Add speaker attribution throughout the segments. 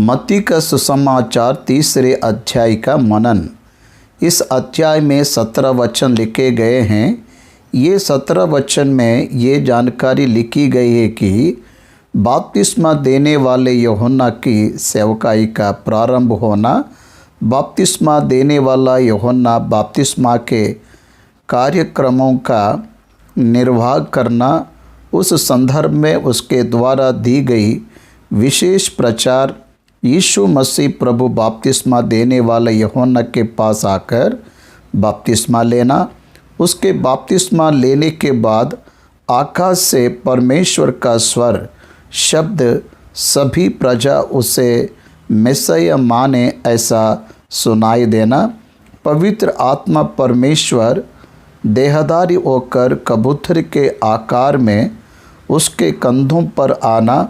Speaker 1: मत्ती का सुसमाचार 3 अध्याय का मनन। इस अध्याय में 17 वचन लिखे गए हैं। ये 17 वचन में ये जानकारी लिखी गई है कि बपतिस्मा देने वाले यूहन्ना की सेवकाई का प्रारंभ होना, बपतिस्मा देने वाला यूहन्ना बपतिस्मा के कार्यक्रमों का निर्वाह करना, उस संदर्भ में उसके द्वारा दी गई विशेष प्रचार, यीशु मसीह प्रभु बपतिस्मा देने वाले यूहन्ना के पास आकर बपतिस्मा लेना, उसके बपतिस्मा लेने के बाद आकाश से परमेश्वर का स्वर शब्द, सभी प्रजा उसे मैसिया माने ऐसा सुनाई देना, पवित्र आत्मा परमेश्वर देहधारी होकर कबूतर के आकार में उसके कंधों पर आना,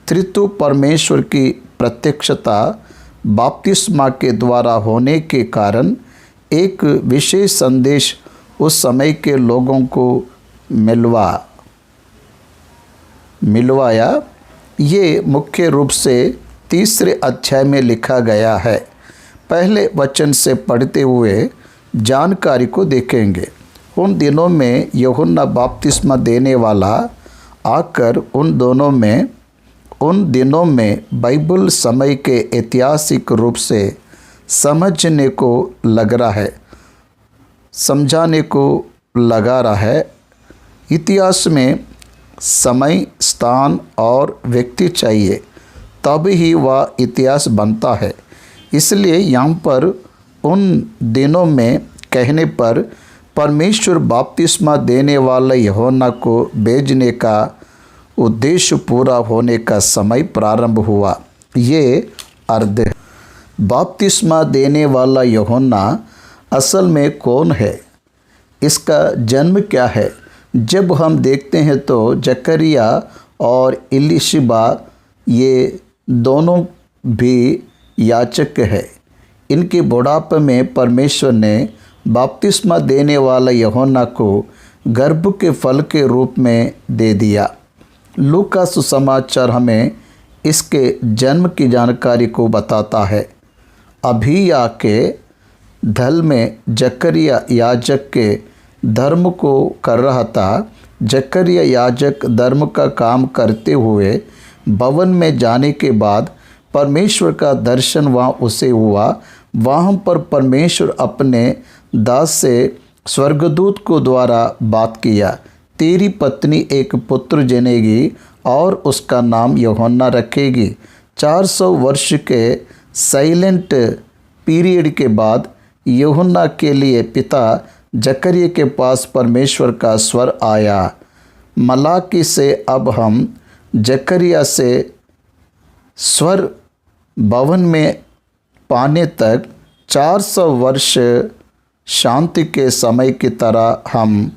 Speaker 1: त्रित्व परमेश्वर की प्रत्यक्षता बपतिस्मा के द्वारा होने के कारण एक विशेष संदेश उस समय के लोगों को मिलवाया। ये मुख्य रूप से 3 अध्याय में लिखा गया है। पहले वचन से पढ़ते हुए जानकारी को देखेंगे। उन दिनों में यूहन्ना बपतिस्मा देने वाला आकर उन दिनों में बाइबल समय के ऐतिहासिक रूप से समझाने को लगा रहा है। इतिहास में समय, स्थान और व्यक्ति चाहिए, तब ही वह इतिहास बनता है। इसलिए यहाँ पर उन दिनों में कहने पर परमेश्वर बपतिस्मा देने वाले यूहन्ना को भेजने का उद्देश्य पूरा होने का समय प्रारंभ हुआ। ये अर्थ है। बपतिस्मा देने वाला यूहन्ना असल में कौन है? इसका जन्म क्या है? जब हम देखते हैं तो जकरिया और इलिशिबा ये दोनों भी याचक है। इनके बुढ़ापे में परमेश्वर ने बपतिस्मा देने वाला यूहन्ना को गर्भ के फल के रूप में दे दिया। लूका सुसमाचार हमें इसके जन्म की जानकारी को बताता है। अभिया के दल में जकरिया याजक के धर्म को कर रहा था। जकरिया याजक धर्म का काम करते हुए भवन में जाने के बाद परमेश्वर का दर्शन वहाँ उसे हुआ। वहाँ पर परमेश्वर अपने दास से स्वर्गदूत को द्वारा बात किया, तेरी पत्नी एक पुत्र जनेगी और उसका नाम यूहन्ना रखेगी। 400 वर्ष के साइलेंट पीरियड के बाद यूहन्ना के लिए पिता जकरिया के पास परमेश्वर का स्वर आया। मलाकी से अब हम जकरिया से स्वर भवन में पाने तक 400 वर्ष शांति के समय की तरह हम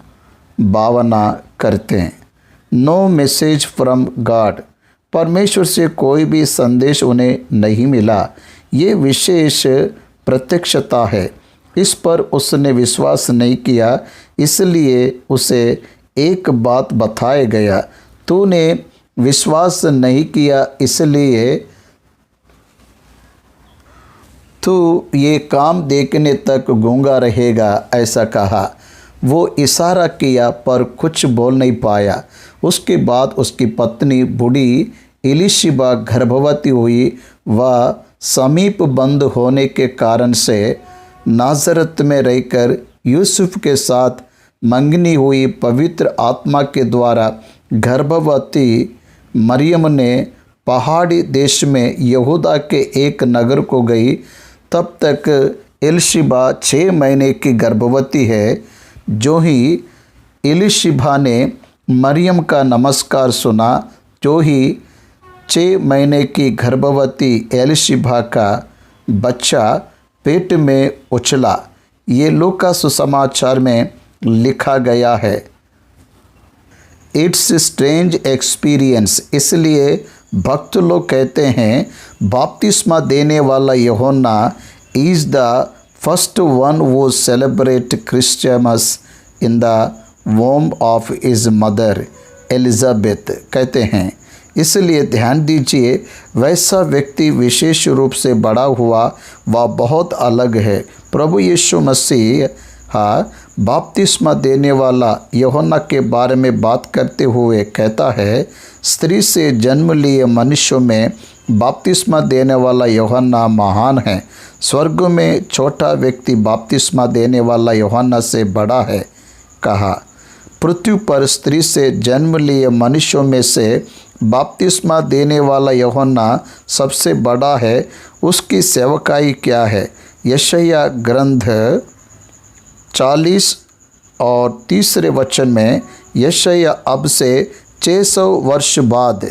Speaker 1: भावना करते हैं। नो मैसेज फ्रॉम गॉड, परमेश्वर से कोई भी संदेश उन्हें नहीं मिला। ये विशेष प्रत्यक्षता है। इस पर उसने विश्वास नहीं किया, इसलिए उसे एक बात बताया गया, तूने विश्वास नहीं किया इसलिए तू ये काम देखने तक गूंगा रहेगा, ऐसा कहा। वो इशारा किया पर कुछ बोल नहीं पाया। उसके बाद उसकी पत्नी बूढ़ी इलिशिबा गर्भवती हुई। वह समीप बंद होने के कारण से नाजरत में रहकर यूसुफ के साथ मंगनी हुई। पवित्र आत्मा के द्वारा गर्भवती मरियम ने पहाड़ी देश में यहूदा के एक नगर को गई। तब तक इलिशिबा 6 महीने की गर्भवती है। जो ही इलिशिबा ने मरियम का नमस्कार सुना, जो ही 6 महीने की गर्भवती इलिशिबा का बच्चा पेट में उछला। ये लूका सुसमाचार में लिखा गया है। इट्स स्ट्रेंज एक्सपीरियंस, इसलिए भक्त लोग कहते हैं बपतिस्मा देने वाला यूहन्ना इज़ द फर्स्ट वन वो celebrate Christmas in the वोम of his mother Elizabeth. कहते हैं इसलिए ध्यान दीजिए, वैसा व्यक्ति विशेष रूप से बड़ा हुआ वह बहुत अलग है। प्रभु यीशु मसीह बपतिस्मा देने वाला यूहन्ना के बारे में बात करते हुए कहता है, स्त्री से जन्म लिए मनुष्यों में बपतिस्मा देने वाला यूहन्ना महान है। स्वर्ग में छोटा व्यक्ति बपतिस्मा देने वाला यूहन्ना से बड़ा है। कहा, पृथ्वी पर स्त्री से जन्म लिए मनुष्यों में से बपतिस्मा देने वाला यूहन्ना सबसे बड़ा है। उसकी सेवकाई क्या है? यशायाह ग्रंथ 40 और 30 वचन में यशायाह अब से 600 वर्ष बाद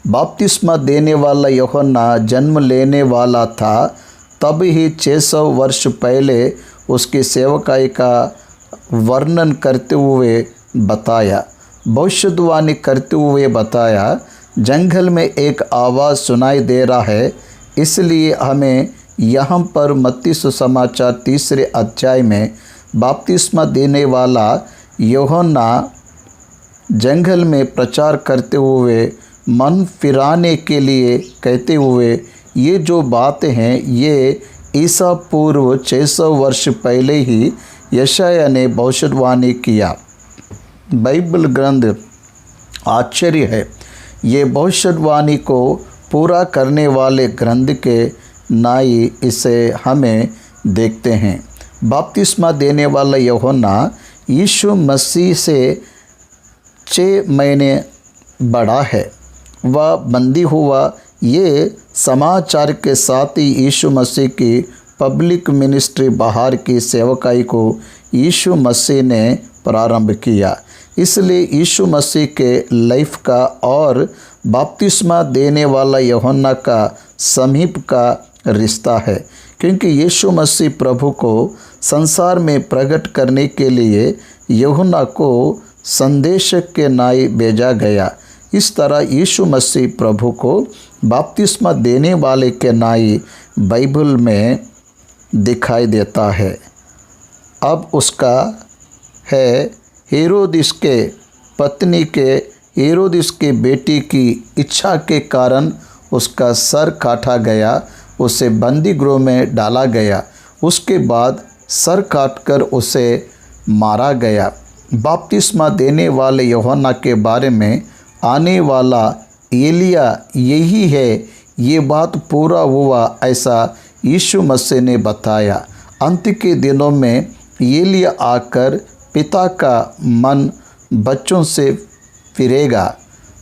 Speaker 1: बपतिस्मा देने वाला यूहन्ना जन्म लेने वाला था, तब ही 600 वर्ष पहले उसकी सेवकाई का वर्णन करते हुए बताया, भविष्यवाणी करते हुए बताया, जंगल में एक आवाज़ सुनाई दे रहा है। इसलिए हमें यहाँ पर मत्ती सुसमाचार 3 अध्याय में बपतिस्मा देने वाला यूहन्ना जंगल में प्रचार करते हुए मन फिराने के लिए कहते हुए ये जो बातें हैं ये ईसा पूर्व 600 वर्ष पहले ही यशायाह ने भविष्यवाणी किया। बाइबल ग्रंथ आश्चर्य है। ये भविष्यवाणी को पूरा करने वाले ग्रंथ के नाई इसे हमें देखते हैं। बपतिस्मा देने वाला यूहन्ना यीशु मसीह से 6 महीने बड़ा है। वह बंदी हुआ। ये समाचार के साथ ही यीशु मसीह की पब्लिक मिनिस्ट्री बाहर की सेवकाई को यीशु मसीह ने प्रारंभ किया। इसलिए यीशु मसीह के लाइफ का और बपतिस्मा देने वाला यूहन्ना का समीप का रिश्ता है, क्योंकि यीशु मसीह प्रभु को संसार में प्रकट करने के लिए यूहन्ना को संदेश के नाई भेजा गया। इस तरह यीशु मसीह प्रभु को बपतिस्मा देने वाले के नाई बाइबल में दिखाई देता है। अब उसका है हेरोदिस के पत्नी के हेरोदिस के बेटी की इच्छा के कारण उसका सर काटा गया, उसे बंदी गृह में डाला गया। उसके बाद सर काटकर उसे मारा गया। बपतिस्मा देने वाले यूहन्ना के बारे में आने वाला एलिया यही है, ये बात पूरा हुआ ऐसा यीशु मसीह ने बताया। अंत के दिनों में एलिया आकर पिता का मन बच्चों से फिरेगा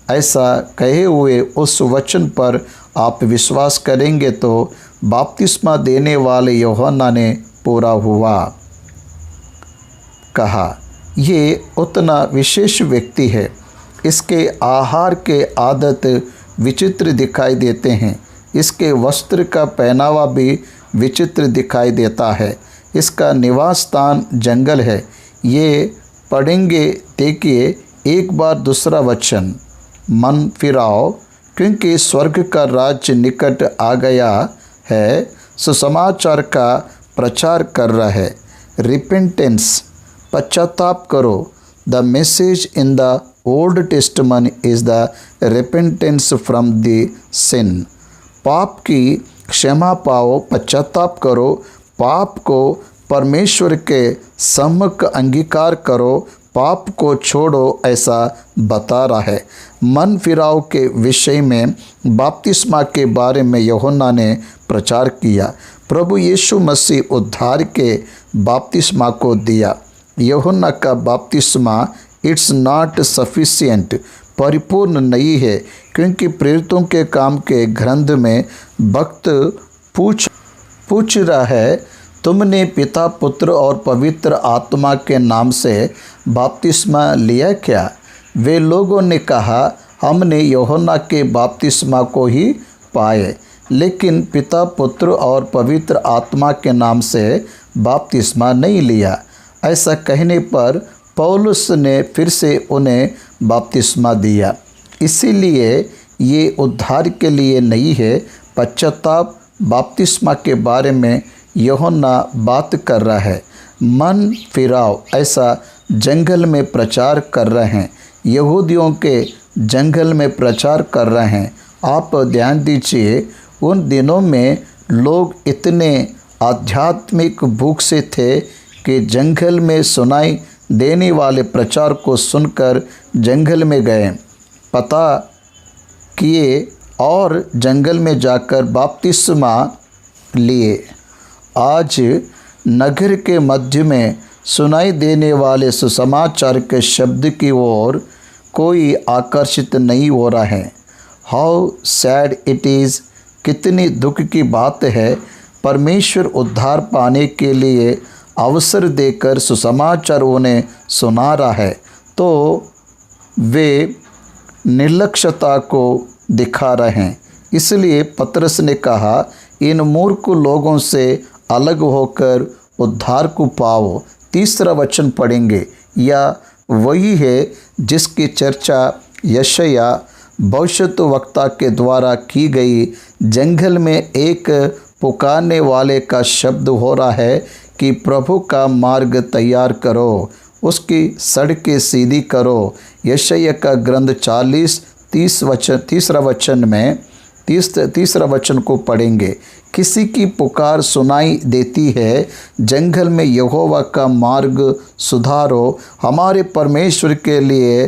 Speaker 1: ऐसा कहे हुए उस वचन पर आप विश्वास करेंगे तो बपतिस्मा देने वाले यूहन्ना ने पूरा हुआ। कहा, ये उतना विशेष व्यक्ति है। इसके आहार के आदत विचित्र दिखाई देते हैं। इसके वस्त्र का पहनावा भी विचित्र दिखाई देता है। इसका निवास स्थान जंगल है। ये पढ़ेंगे, देखिए एक बार दूसरा वचन, मन फिराओ क्योंकि स्वर्ग का राज्य निकट आ गया है। सुसमाचार का प्रचार कर रहा है। रिपेंटेंस, पश्चाताप करो। The message in the Old Testament is the repentance from the sin. पाप की क्षमा पाओ, पश्चाताप करो, पाप को परमेश्वर के सम्मुख अंगीकार करो, पाप को छोड़ो ऐसा बता रहा है। मन फिराव के विषय में बपतिस्मा के बारे में यूहन्ना ने प्रचार किया। प्रभु यीशु मसीह उद्धार के बपतिस्मा को दिया। यूहन्ना का बपतिस्मा इट्स नॉट सफिशिएंट, परिपूर्ण नहीं है, क्योंकि प्रेरितों के काम के ग्रंथ में भक्त पूछ रहा है, तुमने पिता, पुत्र और पवित्र आत्मा के नाम से बपतिस्मा लिया क्या? वे लोगों ने कहा, हमने यूहन्ना के बपतिस्मा को ही पाए, लेकिन पिता, पुत्र और पवित्र आत्मा के नाम से बपतिस्मा नहीं लिया। ऐसा कहने पर पौलुस ने फिर से उन्हें बपतिस्मा दिया। इसीलिए ये उद्धार के लिए नहीं है। पश्चाताप बपतिस्मा के बारे में यूहन्ना बात कर रहा है। मन फिराव ऐसा जंगल में प्रचार कर रहे हैं। यहूदियों के जंगल में प्रचार कर रहे हैं। आप ध्यान दीजिए, उन दिनों में लोग इतने आध्यात्मिक भूख से थे कि जंगल में सुनाई देने वाले प्रचार को सुनकर जंगल में गए, पता किए और जंगल में जाकर बपतिस्मा लिए। आज नगर के मध्य में सुनाई देने वाले सुसमाचार के शब्द की ओर कोई आकर्षित नहीं हो रहा है। हाउ सैड इट इज़, कितनी दुख की बात है। परमेश्वर उद्धार पाने के लिए अवसर देकर सुसमाचार उन्हें सुना रहा है, तो वे निर्लक्ष्यता को दिखा रहे हैं। इसलिए पतरस ने कहा, इन मूर्ख लोगों से अलग होकर उद्धार को पाओ। तीसरा वचन पढ़ेंगे, या वही है जिसकी चर्चा यशायाह भविष्यद्वक्ता के द्वारा की गई। जंगल में एक पुकारने वाले का शब्द हो रहा है कि प्रभु का मार्ग तैयार करो, उसकी सड़कें सीधी करो। यशायाह का ग्रंथ 40 तीसरा वचन को पढ़ेंगे। किसी की पुकार सुनाई देती है, जंगल में यहोवा का मार्ग सुधारो, हमारे परमेश्वर के लिए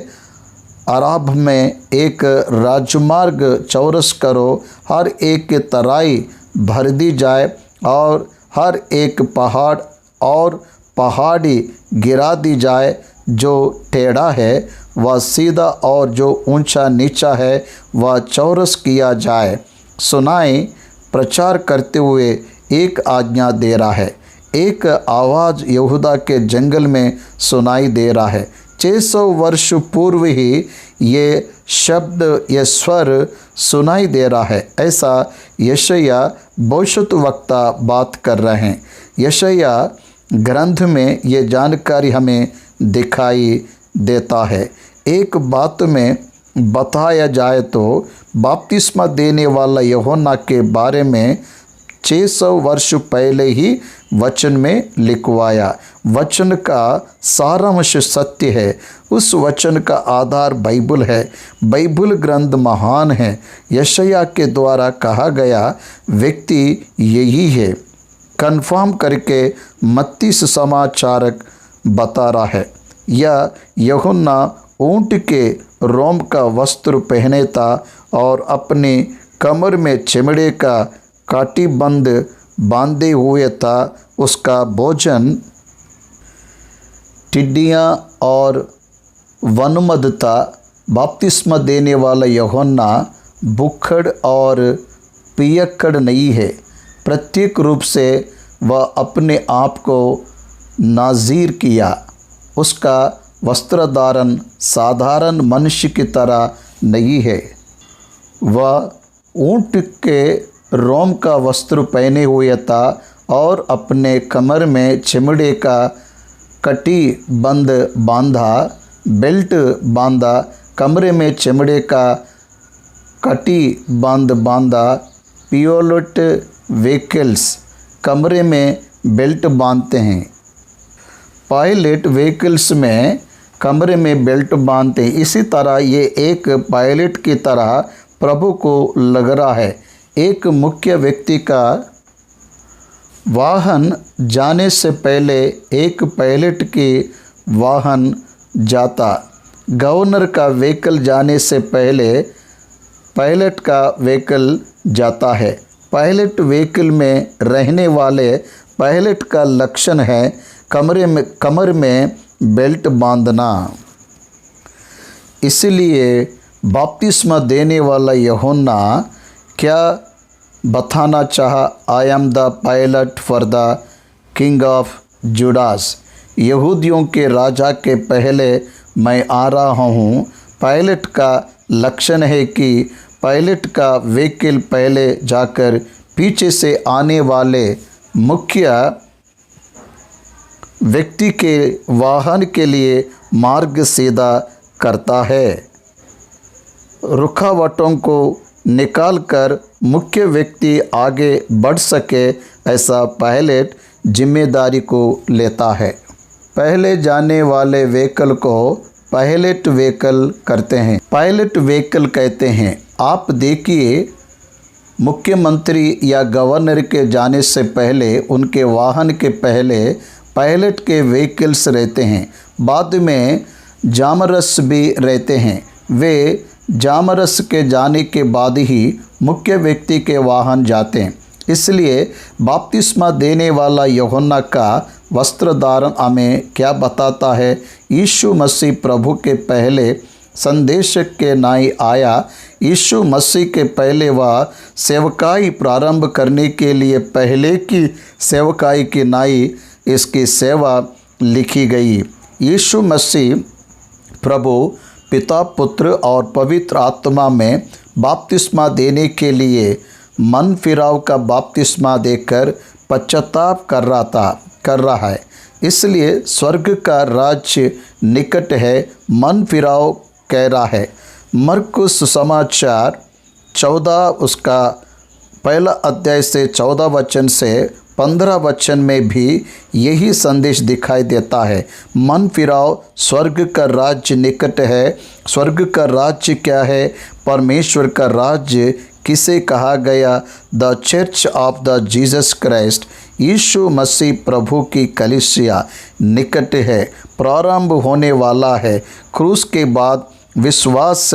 Speaker 1: अराब में एक राजमार्ग चौरस करो, हर एक तराई भर दी जाए और हर एक पहाड़ और पहाड़ी गिरा दी जाए। जो टेढ़ा है वह सीधा और जो ऊंचा नीचा है वह चौरस किया जाए। सुनाई प्रचार करते हुए एक आज्ञा दे रहा है। एक आवाज़ यहूदा के जंगल में सुनाई दे रहा है। 600 वर्ष पूर्व ही ये शब्द, ये स्वर सुनाई दे रहा है। ऐसा यशायाह भविष्यद्वक्ता बात कर रहे हैं। यशायाह ग्रंथ में ये जानकारी हमें दिखाई देता है। एक बात में बताया जाए तो बपतिस्मा देने वाला यूहन्ना के बारे में 600 वर्ष पहले ही वचन में लिखवाया। वचन का सारांश सत्य है। उस वचन का आधार बाइबल है। बाइबल ग्रंथ महान है। यशायाह के द्वारा कहा गया व्यक्ति यही है, कन्फर्म करके मत्ती समाचारक बता रहा है। यह यूहन्ना ऊंट के रोम का वस्त्र पहने था और अपनी कमर में चमड़े का काटीबंद बांधे हुए था। उसका भोजन टिड्डियाँ और वनमद था। बपतिस्मा देने वाला यूहन्ना भूखड़ और पियक्कड़ नहीं है। प्रत्येक रूप से वह अपने आप को नाज़ीर किया। उसका वस्त्र धारण साधारण मनुष्य की तरह नहीं है। वह ऊंट के रोम का वस्त्र पहने हुए था और अपने कमर में चमड़े का कटी बंद बांधा, बेल्ट बांधा, कमरे में चमड़े का कटी बंद बांधा। पियोलेट व्हीकल्स कमरे में बेल्ट बांधते हैं। पायलट व्हीकल्स में कमरे में बेल्ट बांधते हैं। इसी तरह ये एक पायलट की तरह प्रभु को लग रहा है। एक मुख्य व्यक्ति का वाहन जाने से पहले एक पायलट के वाहन जाता। गवर्नर का व्हीकल जाने से पहले पायलट का व्हीकल जाता है। पायलट व्हीकल में रहने वाले पायलट का लक्षण है कमर में बेल्ट बांधना। इसलिए बपतिस्मा देने वाला यूहन्ना क्या बताना चाहा? I am the pilot for the king of Judas. यहूदियों के राजा के पहले मैं आ रहा हूँ। पायलट का लक्षण है कि पायलट का व्हीकल पहले जाकर पीछे से आने वाले मुख्य व्यक्ति के वाहन के लिए मार्ग सीधा करता है। रुकावटों को निकालकर मुख्य व्यक्ति आगे बढ़ सके, ऐसा पायलट जिम्मेदारी को लेता है। पहले जाने वाले व्हीकल को पायलट व्हीकल करते हैं। पायलट व्हीकल कहते हैं, आप देखिए मुख्यमंत्री या गवर्नर के जाने से पहले उनके वाहन के पहले पायलट के व्हीकल्स रहते हैं, बाद में जामरस भी रहते हैं। वे जामरस के जाने के बाद ही मुख्य व्यक्ति के वाहन जाते हैं। इसलिए बपतिस्मा देने वाला यूहन्ना का वस्त्र धारण हमें क्या बताता है? यीशु मसीह प्रभु के पहले संदेशक के नाई आया। यीशु मसीह के पहले वह सेवकाई प्रारंभ करने के लिए पहले की सेवकाई की नाई इसकी सेवा लिखी गई। यीशु मसीह प्रभु पिता, पुत्र और पवित्र आत्मा में बपतिस्मा देने के लिए मन फिराव का बपतिस्मा देकर पश्चाताप कर रहा है। इसलिए स्वर्ग का राज्य निकट है, मन फिराव कह रहा है। मरकुस सुसमाचार 14 उसका पहला अध्याय से 14 वचन से 15 वचन में भी यही संदेश दिखाई देता है। मन फिराओ, स्वर्ग का राज्य निकट है। स्वर्ग का राज्य क्या है? परमेश्वर का राज्य किसे कहा गया? The church of the Jesus Christ, Yeshu Masih प्रभु की कलीसिया निकट है, प्रारंभ होने वाला है। क्रूस के बाद विश्वास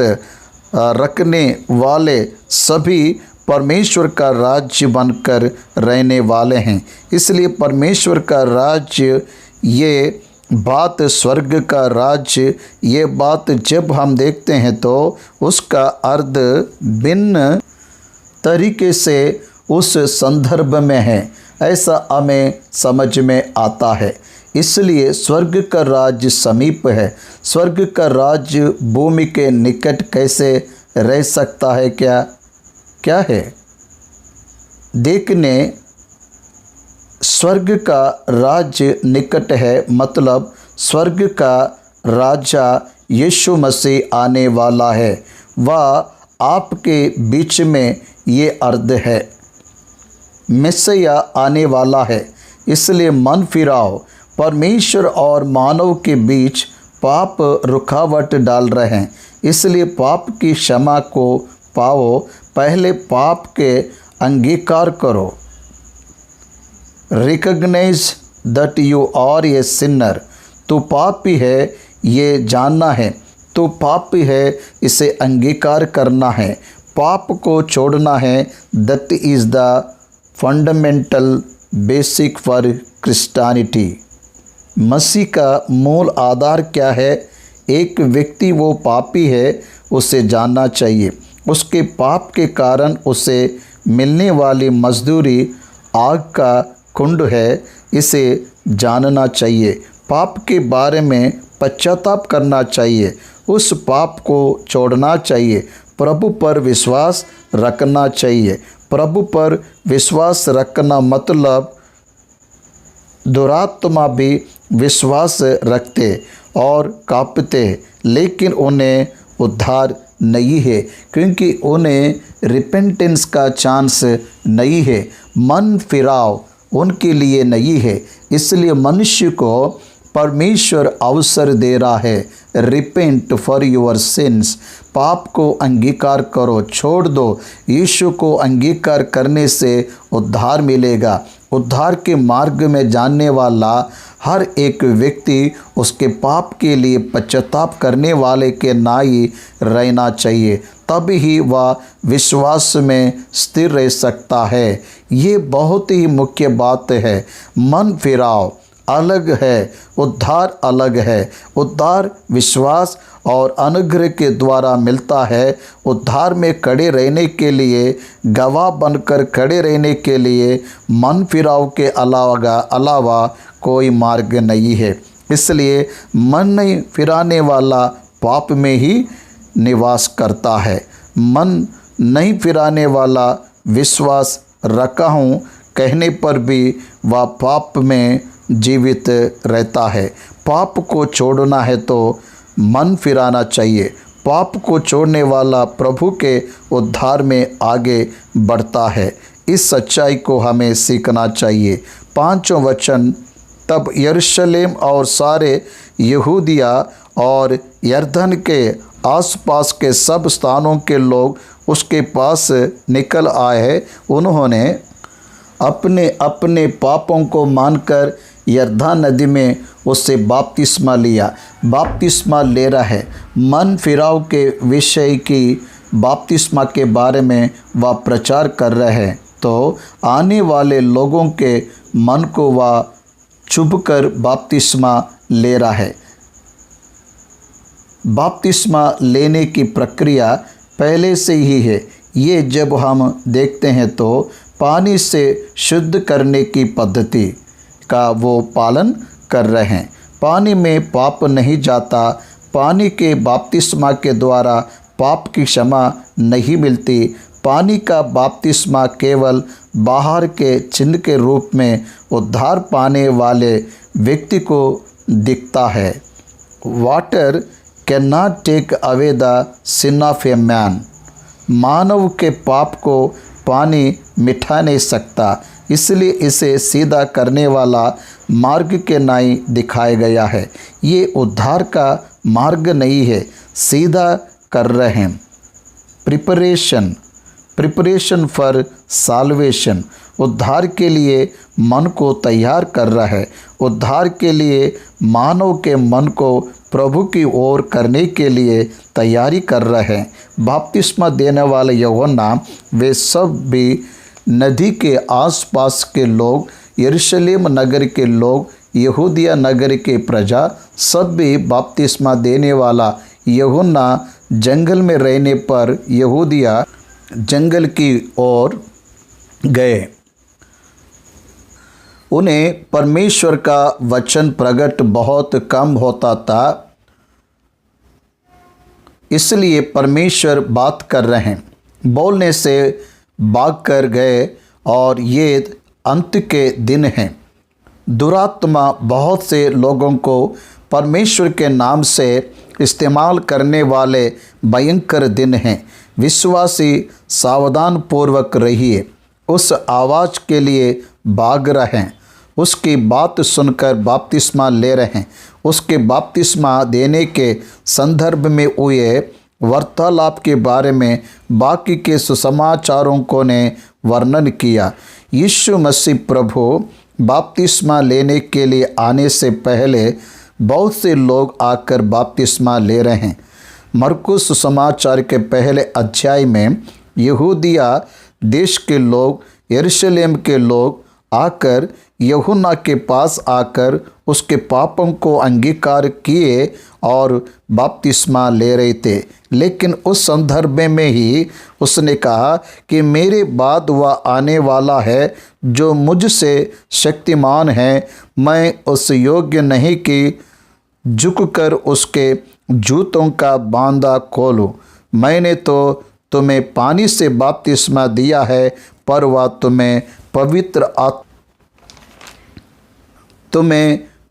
Speaker 1: रखने वाले सभी परमेश्वर का राज्य बनकर रहने वाले हैं। इसलिए परमेश्वर का राज्य, ये बात स्वर्ग का राज्य, ये बात जब हम देखते हैं तो उसका अर्थ भिन्न तरीके से उस संदर्भ में है, ऐसा हमें समझ में आता है। इसलिए स्वर्ग का राज्य समीप है। स्वर्ग का राज्य भूमि के निकट कैसे रह सकता है? क्या है? देखने, स्वर्ग का राज्य निकट है मतलब स्वर्ग का राजा यीशु मसीह आने वाला है। वह आपके बीच में ये अर्थ है, मैसिया आने वाला है। इसलिए मन फिराओ, परमेश्वर और मानव के बीच पाप रुकावट डाल रहे हैं। इसलिए पाप की क्षमा को पाओ, पहले पाप के अंगीकार करो। Recognise that you are a sinner, तो पापी है ये जानना है, तो पापी है इसे अंगीकार करना है, पाप को छोड़ना है। That is the fundamental basic for Christianity. Masih का मूल आधार क्या है? एक व्यक्ति वो पापी है, उसे जानना चाहिए। उसके पाप के कारण उसे मिलने वाली मजदूरी आग का कुंड है, इसे जानना चाहिए। पाप के बारे में पश्चाताप करना चाहिए, उस पाप को छोड़ना चाहिए, प्रभु पर विश्वास रखना चाहिए। प्रभु पर विश्वास रखना मतलब दुरात्मा भी विश्वास रखते और कांपते, लेकिन उन्हें उद्धार नहीं है, क्योंकि उन्हें रिपेंटेंस का चांस नहीं है। मन फिराव उनके लिए नहीं है। इसलिए मनुष्य को परमेश्वर अवसर दे रहा है, रिपेंट फॉर योर सिंस, पाप को अंगीकार करो, छोड़ दो। यीशु को अंगीकार करने से उद्धार मिलेगा। उद्धार के मार्ग में जानने वाला हर एक व्यक्ति उसके पाप के लिए पश्चाताप करने वाले के नाई रहना चाहिए, तभी ही वह विश्वास में स्थिर रह सकता है। ये बहुत ही मुख्य बात है। मन फिराव अलग है, उद्धार अलग है। उद्धार विश्वास और अनुग्रह के द्वारा मिलता है। उद्धार में खड़े रहने के लिए, गवाह बनकर खड़े रहने के लिए मन फिराव के अलावा कोई मार्ग नहीं है। इसलिए मन नहीं फिराने वाला पाप में ही निवास करता है। मन नहीं फिराने वाला विश्वास रखा हूँ कहने पर भी वह पाप में जीवित रहता है। पाप को छोड़ना है तो मन फिराना चाहिए। पाप को छोड़ने वाला प्रभु के उद्धार में आगे बढ़ता है। इस सच्चाई को हमें सीखना चाहिए। 5वां वचन, तब यरूशलेम और सारे यहूदिया और यरदन के आसपास के सब स्थानों के लोग उसके पास निकल आए। उन्होंने अपने अपने पापों को मानकर यरदन नदी में उससे बपतिस्मा लिया। बपतिस्मा ले रहा है, मन फिराव के विषय की बपतिस्मा के बारे में वह प्रचार कर रहे हैं। तो आने वाले लोगों के मन को वह चुभकर बपतिस्मा ले रहा है। बपतिस्मा लेने की प्रक्रिया पहले से ही है। ये जब हम देखते हैं तो पानी से शुद्ध करने की पद्धति का वो पालन कर रहे हैं। पानी में पाप नहीं जाता। पानी के बपतिस्मा के द्वारा पाप की क्षमा नहीं मिलती। पानी का बपतिस्मा केवल बाहर के चिन्ह के रूप में उद्धार पाने वाले व्यक्ति को दिखता है। Water can not take away the sin of a man. मानव के पाप को पानी मिटा नहीं सकता, इसलिए इसे सीधा करने वाला मार्ग के नाई दिखाया गया है। ये उद्धार का मार्ग नहीं है, सीधा कर रहे हैं। प्रिपरेशन फॉर साल्वेशन, उद्धार के लिए मन को तैयार कर रहा है। उद्धार के लिए मानव के मन को प्रभु की ओर करने के लिए तैयारी कर रहे हैं। बपतिस्मा देने वाले यूहन्ना, वे सब भी नदी के आसपास के लोग, यरूशलेम नगर के लोग, यहूदिया नगर के प्रजा, सब भी बपतिस्मा देने वाला यूहन्ना जंगल में रहने पर यहूदिया जंगल की ओर गए। उन्हें परमेश्वर का वचन प्रकट बहुत कम होता था, इसलिए परमेश्वर बात कर रहे हैं। बोलने से भाग कर गए और ये अंत के दिन हैं। दुरात्मा बहुत से लोगों को परमेश्वर के नाम से इस्तेमाल करने वाले भयंकर दिन हैं। विश्वासी सावधान पूर्वक रहिए। उस आवाज़ के लिए भाग रहे हैं, उसकी बात सुनकर बपतिस्मा ले रहे हैं। उसके बपतिस्मा देने के संदर्भ में हुए वार्तालाप के बारे में बाकी के सुसमाचारों को ने वर्णन किया। यीशु मसीह प्रभु बपतिस्मा लेने के लिए आने से पहले बहुत से लोग आकर बपतिस्मा ले रहे हैं। मरकुस सुसमाचार के पहले अध्याय में यहूदिया देश के लोग, यरूशलेम के लोग आकर यूहन्ना के पास आकर उसके पापों को अंगीकार किए और बपतिस्मा ले रहे थे। लेकिन उस संदर्भ में ही उसने कहा कि मेरे बाद वह आने वाला है जो मुझसे शक्तिमान है, मैं उस योग्य नहीं कि झुककर उसके जूतों का बांधा खोलूं। मैंने तो तुम्हें पानी से बपतिस्मा दिया है, पर वह तुम्हें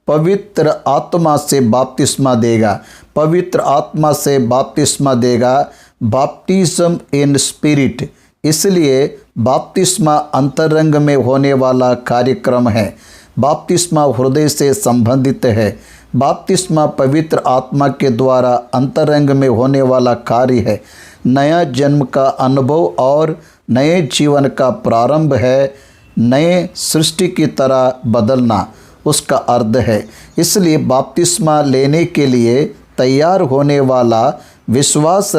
Speaker 1: पवित्र आत्मा से बपतिस्मा देगा। पवित्र आत्मा से बपतिस्मा देगा। बपटिज्म इन स्पिरिट, इसलिए बपतिस्मा अंतरंग में होने वाला कार्यक्रम है। बपतिस्मा हृदय से संबंधित है। बपतिस्मा पवित्र आत्मा के द्वारा अंतरंग में होने वाला कार्य है। नया जन्म का अनुभव और नए जीवन का प्रारंभ है। नए सृष्टि की तरह बदलना उसका अर्थ है। इसलिए बपतिस्मा लेने के लिए तैयार होने वाला, विश्वास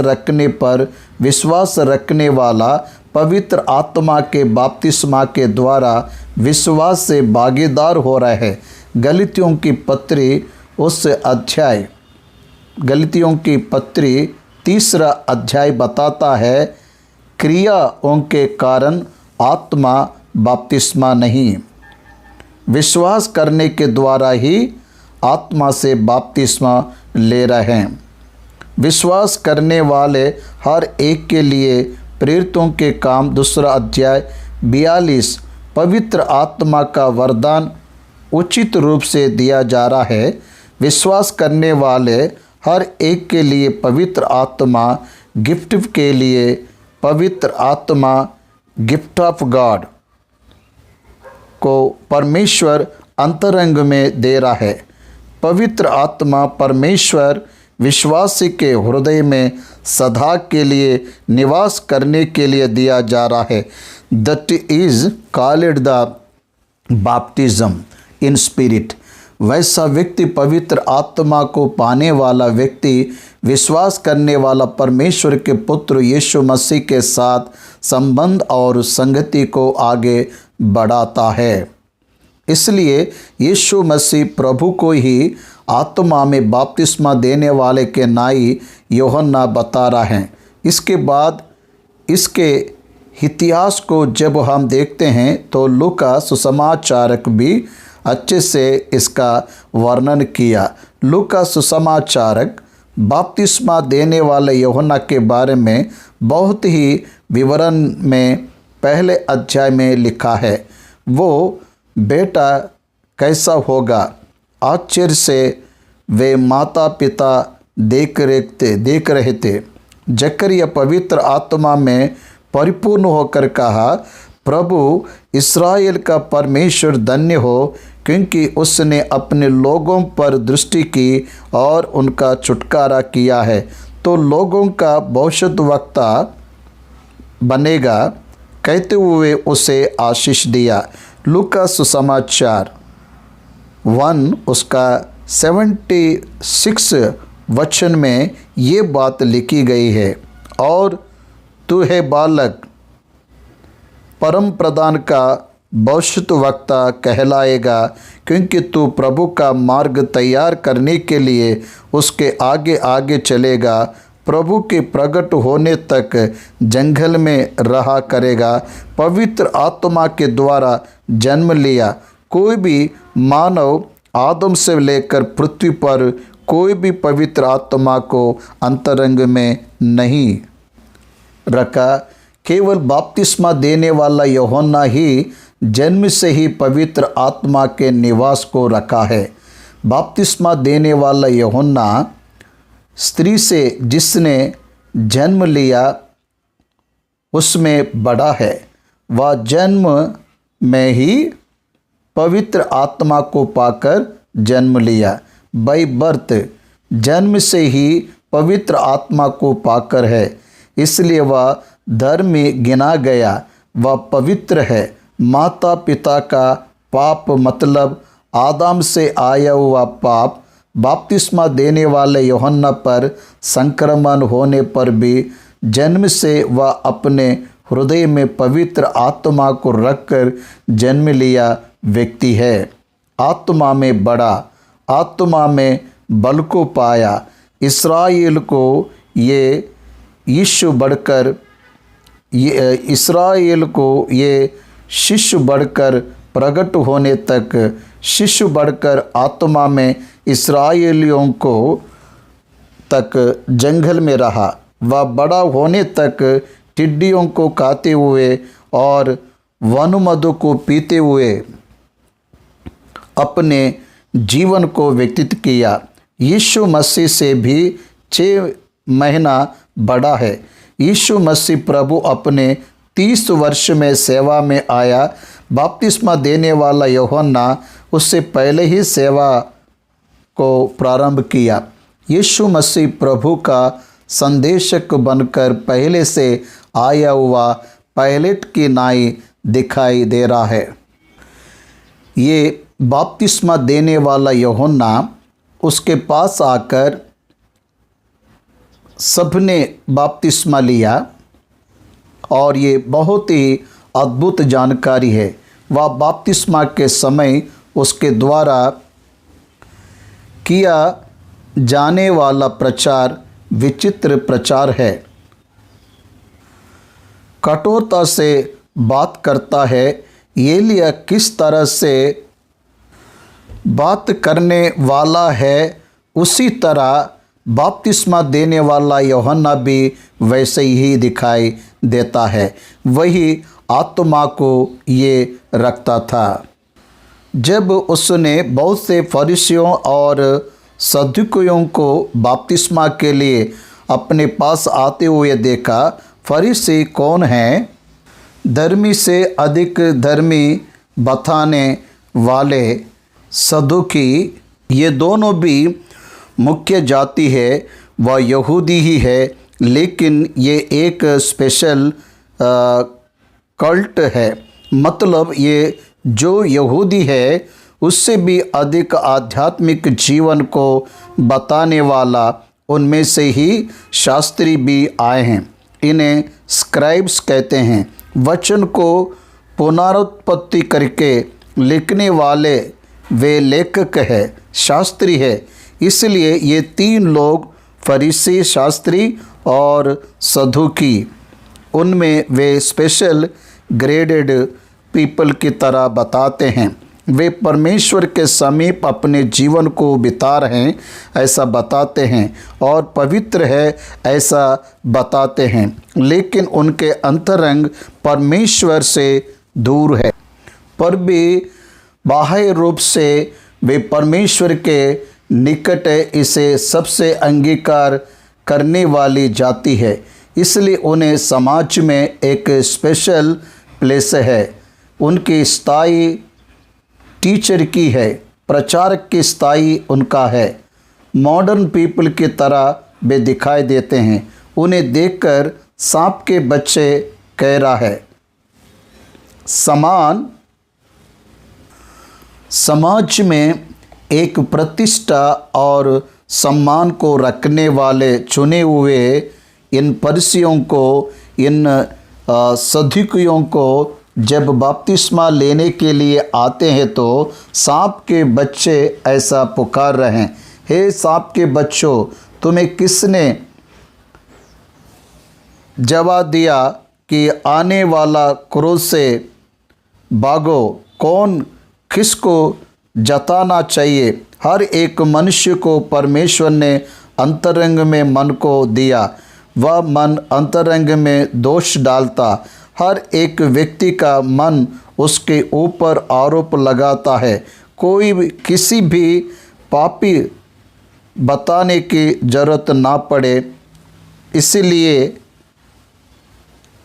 Speaker 1: रखने वाला पवित्र आत्मा के बपतिस्मा के द्वारा विश्वास से भागीदार हो रहा है। गलतियों की पत्री 3 अध्याय बताता है, क्रियाओं के कारण आत्मा बपतिस्मा नहीं, विश्वास करने के द्वारा ही आत्मा से बपतिस्मा ले रहे हैं। विश्वास करने वाले हर एक के लिए प्रेरितों के काम 2 अध्याय 42 पवित्र आत्मा का वरदान उचित रूप से दिया जा रहा है। विश्वास करने वाले हर एक के लिए पवित्र आत्मा गिफ्ट के लिए पवित्र आत्मा गिफ्ट ऑफ गॉड को परमेश्वर अंतरंग में दे रहा है। पवित्र आत्मा परमेश्वर विश्वासी के हृदय में सदा के लिए निवास करने के लिए दिया जा रहा है। That is called the baptism in spirit. वैसा व्यक्ति, पवित्र आत्मा को पाने वाला व्यक्ति, विश्वास करने वाला परमेश्वर के पुत्र यीशु मसीह के साथ संबंध और संगति को आगे बढ़ाता है। इसलिए यीशु मसीह प्रभु को ही आत्मा में बपतिस्मा देने वाले के नाई यूहन्ना बता रहा है। इसके बाद इसके इतिहास को जब हम देखते हैं तो लूका सुसमाचारक भी अच्छे से इसका वर्णन किया। लूका सुसमाचारक बपतिस्मा देने वाले यूहन्ना के बारे में बहुत ही विवरण में पहले अध्याय में लिखा है। वो बेटा कैसा होगा, आश्चर्य से वे माता पिता देख रहे थे। जकरिया पवित्र आत्मा में परिपूर्ण होकर कहा, प्रभु इस्राएल का परमेश्वर धन्य हो, क्योंकि उसने अपने लोगों पर दृष्टि की और उनका छुटकारा किया है, तो लोगों का भविष्यद्वक्ता बनेगा, कहते हुए उसे आशीष दिया। लूका सुसमाचार 1 उसका 76 वचन में ये बात लिखी गई है, और तू है बालक परम प्रधान का भविष्यद्वक्ता कहलाएगा, क्योंकि तू प्रभु का मार्ग तैयार करने के लिए उसके आगे आगे चलेगा। प्रभु के प्रकट होने तक जंगल में रहा करेगा। पवित्र आत्मा के द्वारा जन्म लिया। कोई भी मानव आदम से लेकर पृथ्वी पर कोई भी पवित्र आत्मा को अंतरंग में नहीं रखा। केवल बपतिस्मा देने वाला यूहन्ना ही जन्म से ही पवित्र आत्मा के निवास को रखा है। बपतिस्मा देने वाला यूहन्ना स्त्री से जिसने जन्म लिया उसमें बड़ा है। वह जन्म में ही पवित्र आत्मा को पाकर जन्म लिया। बाय बर्थ, जन्म से ही पवित्र आत्मा को पाकर है, इसलिए वह धर्मी गिना गया। वह पवित्र है। माता पिता का पाप मतलब आदम से आया हुआ पाप बपतिस्मा देने वाले यूहन्ना पर संक्रमण होने पर भी जन्म से वह अपने हृदय में पवित्र आत्मा को रखकर जन्म लिया व्यक्ति है। आत्मा में बड़ा, आत्मा में बल को पाया। इस्राएल को ये यीशु बढ़कर इस्राएल को ये शिशु बढ़कर प्रकट होने तक, शिशु बढ़कर आत्मा में इस्राएलियों को तक जंगल में रहा। वह बड़ा होने तक टिड्डियों को खाते हुए और वनमधु को पीते हुए अपने जीवन को व्यतीत किया। यीशु मसीह से भी 6 महीना बड़ा है। यीशु मसीह प्रभु अपने 30 वर्ष में सेवा में आया। बपतिस्मा देने वाला यूहन्ना उससे पहले ही सेवा को प्रारंभ किया। यीशु मसीह प्रभु का संदेशक बनकर पहले से आया हुआ पायलट की नाई दिखाई दे रहा है। ये बपतिस्मा देने वाला यूहन्ना उसके पास आकर सबने बपतिस्मा लिया, और ये बहुत ही अद्भुत जानकारी है। वह बपतिस्मा के समय उसके द्वारा किया जाने वाला प्रचार विचित्र प्रचार है। कठोरता से बात करता है। एलिया किस तरह से बात करने वाला है, उसी तरह बपतिस्मा देने वाला यूहन्ना भी वैसे ही दिखाई देता है। वही आत्मा को ये रखता था। जब उसने बहुत से फरीसियों और सदुकियों को बपतिस्मा के लिए अपने पास आते हुए देखा। फरीसी कौन हैं? धर्मी से अधिक धर्मी बताने वाले सदुकी ये दोनों भी मुख्य जाति है, वह यहूदी ही है, लेकिन ये एक स्पेशल कल्ट है। मतलब ये जो यहूदी है उससे भी अधिक आध्यात्मिक जीवन को बताने वाला उनमें से ही शास्त्री भी आए हैं। इन्हें स्क्राइब्स कहते हैं। वचन को पुनरुत्पत्ति करके लिखने वाले वे लेखक है, शास्त्री है। इसलिए ये तीन लोग फरीसी, शास्त्री और सदूकी, उनमें वे स्पेशल ग्रेडेड पीपल की तरह बताते हैं। वे परमेश्वर के समीप अपने जीवन को बिता रहे हैं ऐसा बताते हैं और पवित्र है ऐसा बताते हैं, लेकिन उनके अंतरंग परमेश्वर से दूर है। पर भी बाह्य रूप से वे परमेश्वर के निकट है। इसे सबसे अंगीकार करने वाली जाति है, इसलिए उन्हें समाज में एक स्पेशल प्लेस है। उनकी स्थायी टीचर की है, प्रचारक की स्थायी उनका है। मॉडर्न पीपल की तरह वे दिखाई देते हैं। उन्हें देखकर सांप के बच्चे कह रहा है। समाज में एक प्रतिष्ठा और सम्मान को रखने वाले चुने हुए इन फरीसियों को, इन सदूकियों को जब बपतिस्मा लेने के लिए आते हैं तो सांप के बच्चे ऐसा पुकार रहे हैं, हे सांप के बच्चों, तुम्हें किसने जवाब दिया कि आने वाला क्रोध से भागो? कौन किसको जताना चाहिए? हर एक मनुष्य को परमेश्वर ने अंतरंग में मन को दिया, वह मन अंतरंग में दोष डालता। हर एक व्यक्ति का मन उसके ऊपर आरोप लगाता है। कोई भी किसी भी पापी बताने की जरूरत ना पड़े, इसलिए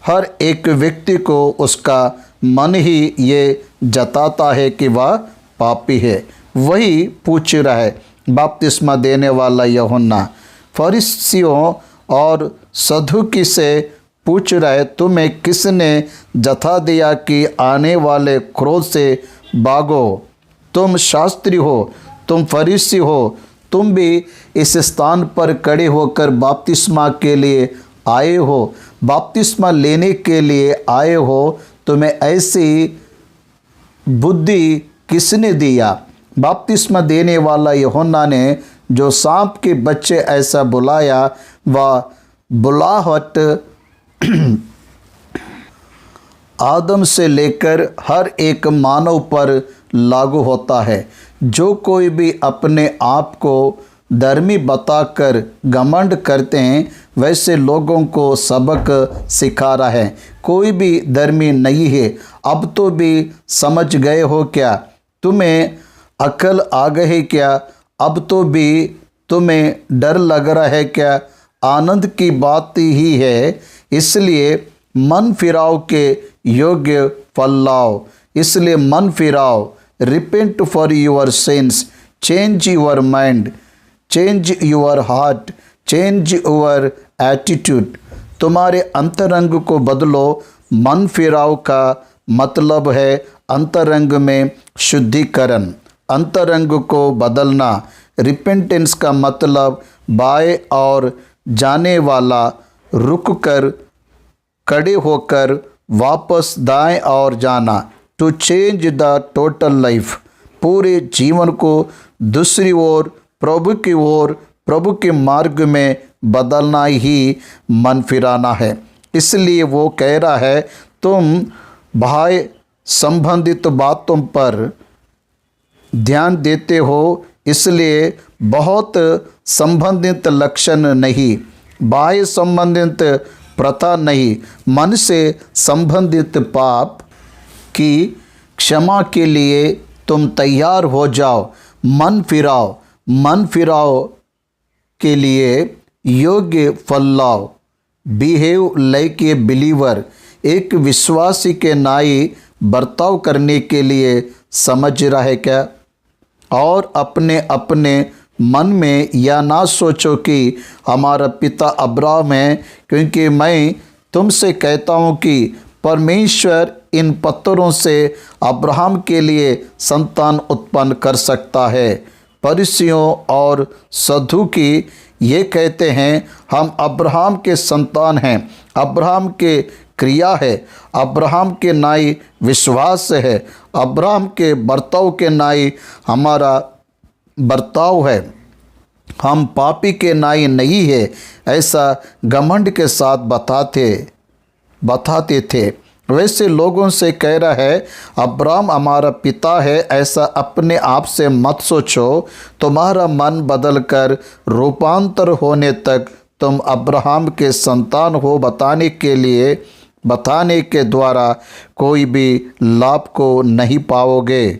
Speaker 1: हर एक व्यक्ति को उसका मन ही ये जताता है कि वह पापी है। वही पूछ रहा है बपतिस्मा देने वाला यूहन्ना फरीसियों और सदूकी से पूछ रहा है, तुम्हें किसने जता दिया कि आने वाले क्रोध से भागो? तुम शास्त्री हो, तुम फरीसी हो, तुम भी इस स्थान पर खड़े होकर बपतिस्मा के लिए आए हो, बपतिस्मा लेने के लिए आए हो। तुम्हें ऐसी बुद्धि किसने दिया? बपतिस्मा देने वाला यूहन्ना ने जो सांप के बच्चे ऐसा बुलाया, वह बुलाहट आदम से लेकर हर एक मानव पर लागू होता है। जो कोई भी अपने आप को धर्मी बताकर घमंड करते हैं, वैसे लोगों को सबक सिखा रहा है। कोई भी धर्मी नहीं है। अब तो भी समझ गए हो क्या? तुम्हें अकल आ गई क्या? अब तो भी तुम्हें डर लग रहा है क्या? आनंद की बात ही है। इसलिए मन फिराव के योग्य फल लाओ। इसलिए मन फिराओ, repent for your sins, change your mind, change your heart, change your attitude. तुम्हारे अंतरंग को बदलो। मन फिराव का मतलब है अंतरंग में शुद्धिकरण, अंतरंग को बदलना। रिपेंटेंस का मतलब बाएं और जाने वाला, रुक कर खड़े होकर वापस दाएं और जाना। To change the total life, पूरे जीवन को दूसरी ओर, प्रभु की ओर, प्रभु के मार्ग में बदलना ही मन फिराना है। इसलिए वो कह रहा है, तुम बाह्य संबंधित बातों पर ध्यान देते हो, इसलिए बहुत संबंधित लक्षण नहीं, बाह्य संबंधित प्रथा नहीं, मन से संबंधित पाप की क्षमा के लिए तुम तैयार हो जाओ। मन फिराओ, मन फिराओ के लिए योग्य फल लाओ। बिहेव लाइक ए बिलीवर, एक विश्वासी के नाई बर्ताव करने के लिए समझ रहा है क्या? और अपने अपने मन में यह ना सोचो कि हमारा पिता अब्राहम है, क्योंकि मैं तुमसे कहता हूँ कि परमेश्वर इन पत्थरों से अब्राहम के लिए संतान उत्पन्न कर सकता है। फरीसियों और सदूकी ये कहते हैं हम अब्राहम के संतान हैं, अब्राहम के क्रिया है, अब्राहम के नाई विश्वास है, अब्राहम के बर्ताव के नाई हमारा बर्ताव है, हम पापी के नाई नहीं है, ऐसा घमंड के साथ बताते थे। वैसे लोगों से कह रहा है अब्राहम हमारा पिता है, ऐसा अपने आप से मत सोचो। तुम्हारा मन बदलकर रूपांतर होने तक तुम अब्राहम के संतान हो बताने के द्वारा कोई भी लाभ को नहीं पाओगे।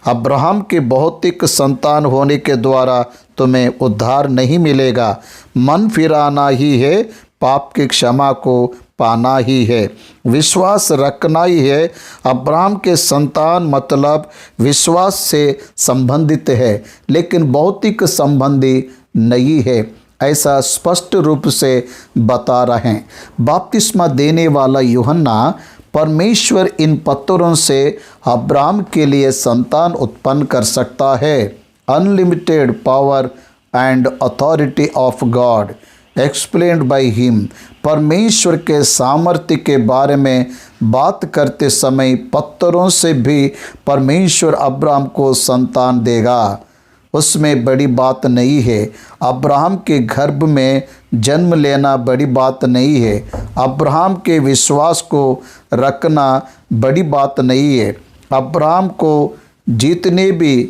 Speaker 1: अब्राहम के भौतिक संतान होने के द्वारा तुम्हें उद्धार नहीं मिलेगा। मन फिराना ही है, पाप की क्षमा को पाना ही है, विश्वास रखना ही है। अब्राहम के संतान मतलब विश्वास से संबंधित है, लेकिन भौतिक संबंधी नहीं है, ऐसा स्पष्ट रूप से बता रहे हैं। बपतिस्मा देने वाला यूहन्ना परमेश्वर इन पत्थरों से अब्राहम के लिए संतान उत्पन्न कर सकता है। Unlimited power and authority of God explained by him. परमेश्वर के सामर्थ्य के बारे में बात करते समय पत्थरों से भी परमेश्वर अब्राहम को संतान देगा, उसमें बड़ी बात नहीं है। अब्राहम के गर्भ में जन्म लेना बड़ी बात नहीं है, अब्राहम के विश्वास को रखना बड़ी बात नहीं है। अब्राहम को जितने भी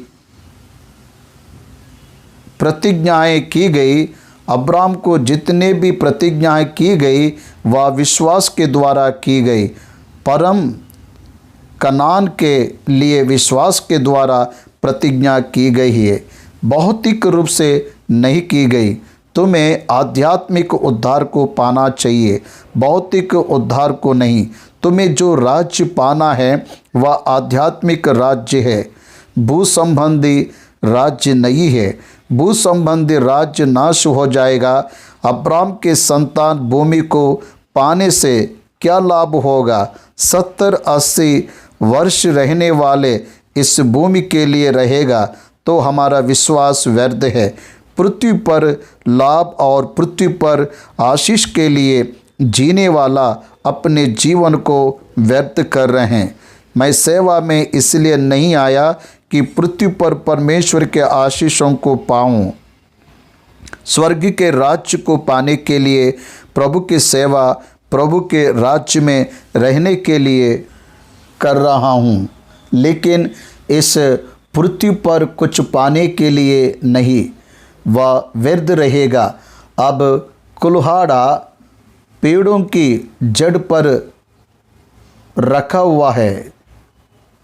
Speaker 1: प्रतिज्ञाएं की गई, अब्राहम को जितने भी प्रतिज्ञाएं की गई वह विश्वास के द्वारा की गई। परम कनान के लिए विश्वास के द्वारा प्रतिज्ञा की गई है, भौतिक रूप से नहीं की गई। तुम्हें आध्यात्मिक उद्धार को पाना चाहिए, भौतिक उद्धार को नहीं। तुम्हें जो राज्य पाना है वह आध्यात्मिक राज्य है, भू संबंधी राज्य नहीं है। भू संबंधी राज्य नाश हो जाएगा। अब्राहम के संतान भूमि को पाने से क्या लाभ होगा? 70-80 वर्ष रहने वाले इस भूमि के लिए रहेगा तो हमारा विश्वास व्यर्थ है। पृथ्वी पर लाभ और पृथ्वी पर आशीष के लिए जीने वाला अपने जीवन को व्यर्थ कर रहे हैं। मैं सेवा में इसलिए नहीं आया कि पृथ्वी पर परमेश्वर के आशीषों को पाऊं, स्वर्ग के राज्य को पाने के लिए, प्रभु की सेवा, प्रभु के राज्य में रहने के लिए कर रहा हूँ, लेकिन इस पृथ्वी पर कुछ पाने के लिए नहीं, वह व्यर्थ रहेगा। अब कुल्हाड़ा पेड़ों की जड़ पर रखा हुआ है,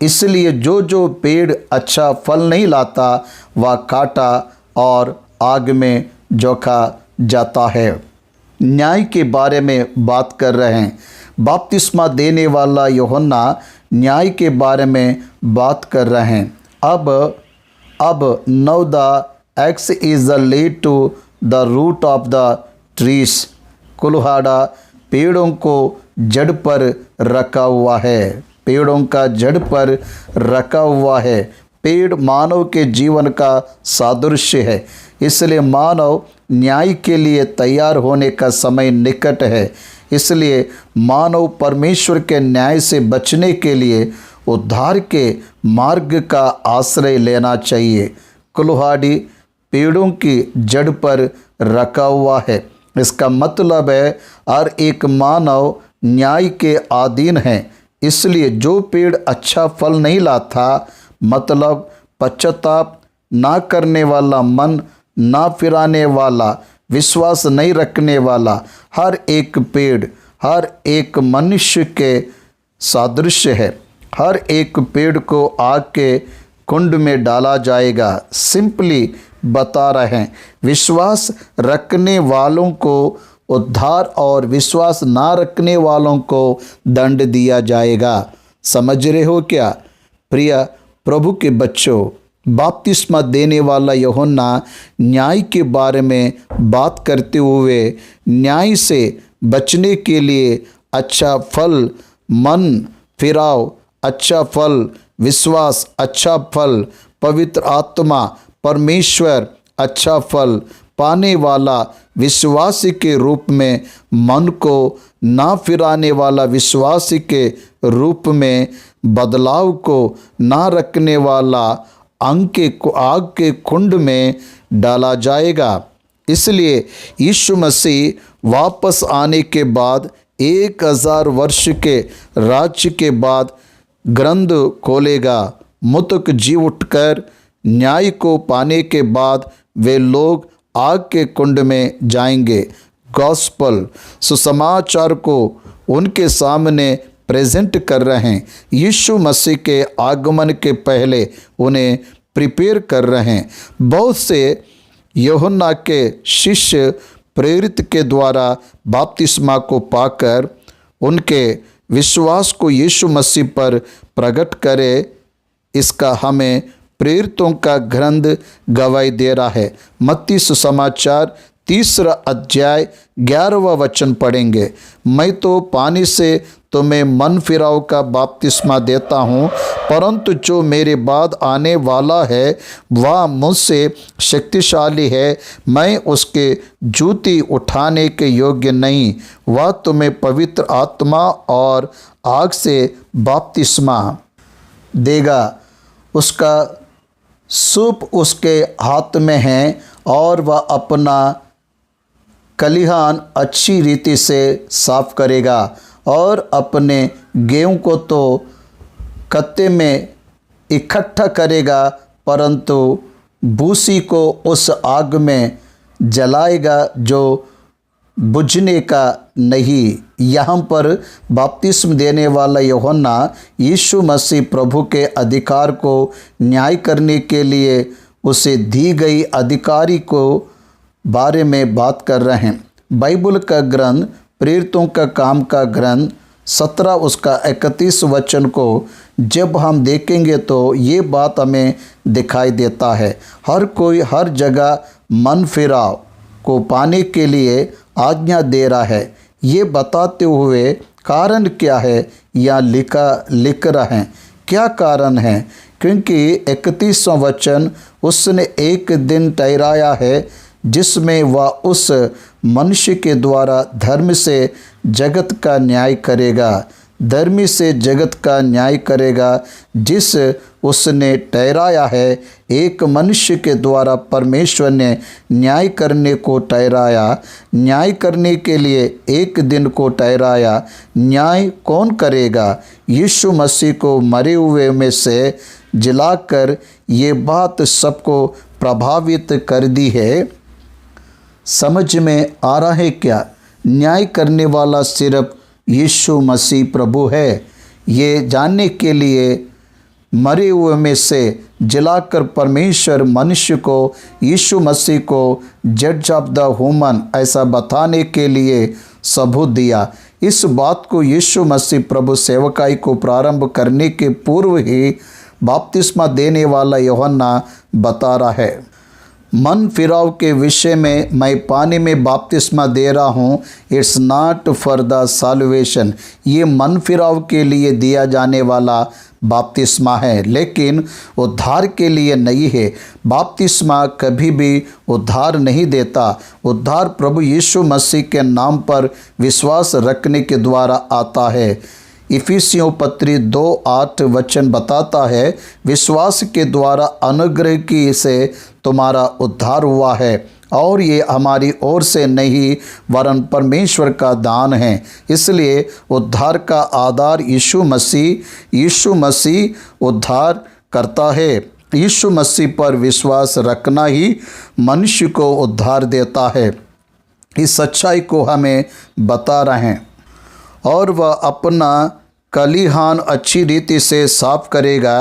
Speaker 1: इसलिए जो जो पेड़ अच्छा फल नहीं लाता वह काटा और आग में झोंका जाता है। न्याय के बारे में बात कर रहे हैं। बपतिस्मा देने वाला यूहन्ना न्याय के बारे में बात कर रहे हैं। अब now the axe is laid to the root of the trees। कुल्हाड़ा पेड़ों को जड़ पर रखा हुआ है, पेड़ों का जड़ पर रखा हुआ है। पेड़ मानव के जीवन का सादृश्य है, इसलिए मानव न्याय के लिए तैयार होने का समय निकट है। इसलिए मानव परमेश्वर के न्याय से बचने के लिए उद्धार के मार्ग का आश्रय लेना चाहिए। कुल्हाड़ी पेड़ों की जड़ पर रखा हुआ है, इसका मतलब है हर एक मानव न्याय के अधीन है। इसलिए जो पेड़ अच्छा फल नहीं लाता, मतलब पश्चाताप ना करने वाला, मन ना फिराने वाला, विश्वास नहीं रखने वाला, हर एक पेड़ हर एक मनुष्य के सादृश्य है। हर एक पेड़ को आग के कुंड में डाला जाएगा। सिंपली बता रहे हैं, विश्वास रखने वालों को उद्धार और विश्वास ना रखने वालों को दंड दिया जाएगा। समझ रहे हो क्या प्रिय प्रभु के बच्चों? बपतिस्मा देने वाला यूहन्ना न्याय के बारे में बात करते हुए न्याय से बचने के लिए अच्छा फल मन फिराव, अच्छा फल विश्वास, अच्छा फल पवित्र आत्मा परमेश्वर, अच्छा फल पाने वाला विश्वासी के रूप में, मन को ना फिराने वाला विश्वासी के रूप में, बदलाव को ना रखने वाला आग के कुंड में डाला जाएगा। इसलिए यीशु मसीह वापस आने के बाद 1000 वर्ष के राज्य के बाद ग्रंथ खोलेगा। मृतक जी उठकर न्याय को पाने के बाद वे लोग आग के कुंड में जाएंगे। गॉस्पल सुसमाचार को उनके सामने प्रेजेंट कर रहे हैं। यीशु मसीह के आगमन के पहले उन्हें प्रिपेयर कर रहे हैं। बहुत से यूहन्ना के शिष्य प्रेरित के द्वारा बपतिस्मा को पाकर उनके विश्वास को यीशु मसीह पर प्रकट करे, इसका हमें प्रेरितों का ग्रंथ गवाही दे रहा है। मत्ती सुसमाचार 3 अध्याय 11वां वचन पढ़ेंगे। मैं तो पानी से तुम्हें मन फिराव का बपतिस्मा देता हूँ, परंतु जो मेरे बाद आने वाला है वह मुझसे शक्तिशाली है, मैं उसके जूती उठाने के योग्य नहीं। वह तुम्हें पवित्र आत्मा और आग से बपतिस्मा देगा। उसका सूप उसके हाथ में है और वह अपना कलिहान अच्छी रीति से साफ करेगा और अपने गेहूं को तो कत्ते में इकट्ठा करेगा, परंतु भूसी को उस आग में जलाएगा जो बुझने का नहीं। यहाँ पर बपतिस्मा देने वाला यूहन्ना यीशु मसीह प्रभु के अधिकार को न्याय करने के लिए उसे दी गई अधिकारी को बारे में बात कर रहे हैं। बाइबल का ग्रंथ प्रेरितों का काम का ग्रंथ 17 उसका 31 वचन को जब हम देखेंगे तो ये बात हमें दिखाई देता है। हर कोई हर जगह मन फिराव को पाने के लिए आज्ञा दे रहा है। ये बताते हुए कारण क्या है या लिख रहे हैं। क्या कारण है? क्योंकि 31वां वचन उसने एक दिन ठहराया है जिसमें वह उस मनुष्य के द्वारा धर्म से जगत का न्याय करेगा, धर्मी से जगत का न्याय करेगा, जिस उसने ठहराया है। एक मनुष्य के द्वारा परमेश्वर ने न्याय करने को ठहराया, न्याय करने के लिए एक दिन को ठहराया। न्याय कौन करेगा? यीशु मसीह को मरे हुए में से जिलाकर। ये बात सबको प्रभावित कर दी है। समझ में आ रहा है क्या? न्याय करने वाला सिर्फ यीशु मसीह प्रभु है। ये जानने के लिए मरे हुए में से जलाकर परमेश्वर मनुष्य को, यीशु मसीह को जज ऑफ द ह्यूमन ऐसा बताने के लिए सबूत दिया। इस बात को यीशु मसीह प्रभु सेवकाई को प्रारंभ करने के पूर्व ही बपतिस्मा देने वाला यूहन्ना बता रहा है। मन फिराव के विषय में मैं पानी में बपतिस्मा दे रहा हूँ। It's not for the salvation. ये मन फिराव के लिए दिया जाने वाला बपतिस्मा है, लेकिन उद्धार के लिए नहीं है। बपतिस्मा कभी भी उद्धार नहीं देता। उद्धार प्रभु यीशु मसीह के नाम पर विश्वास रखने के द्वारा आता है। इफिसियों पत्री 2:8 वचन बताता है, विश्वास के द्वारा अनुग्रह की से तुम्हारा उद्धार हुआ है, और ये हमारी ओर से नहीं वरन परमेश्वर का दान है। इसलिए उद्धार का आधार यीशु मसीह उद्धार करता है। यीशु मसीह पर विश्वास रखना ही मनुष्य को उद्धार देता है। इस सच्चाई को हमें बता रहे हैं। और वह अपना कलिहान अच्छी रीति से साफ करेगा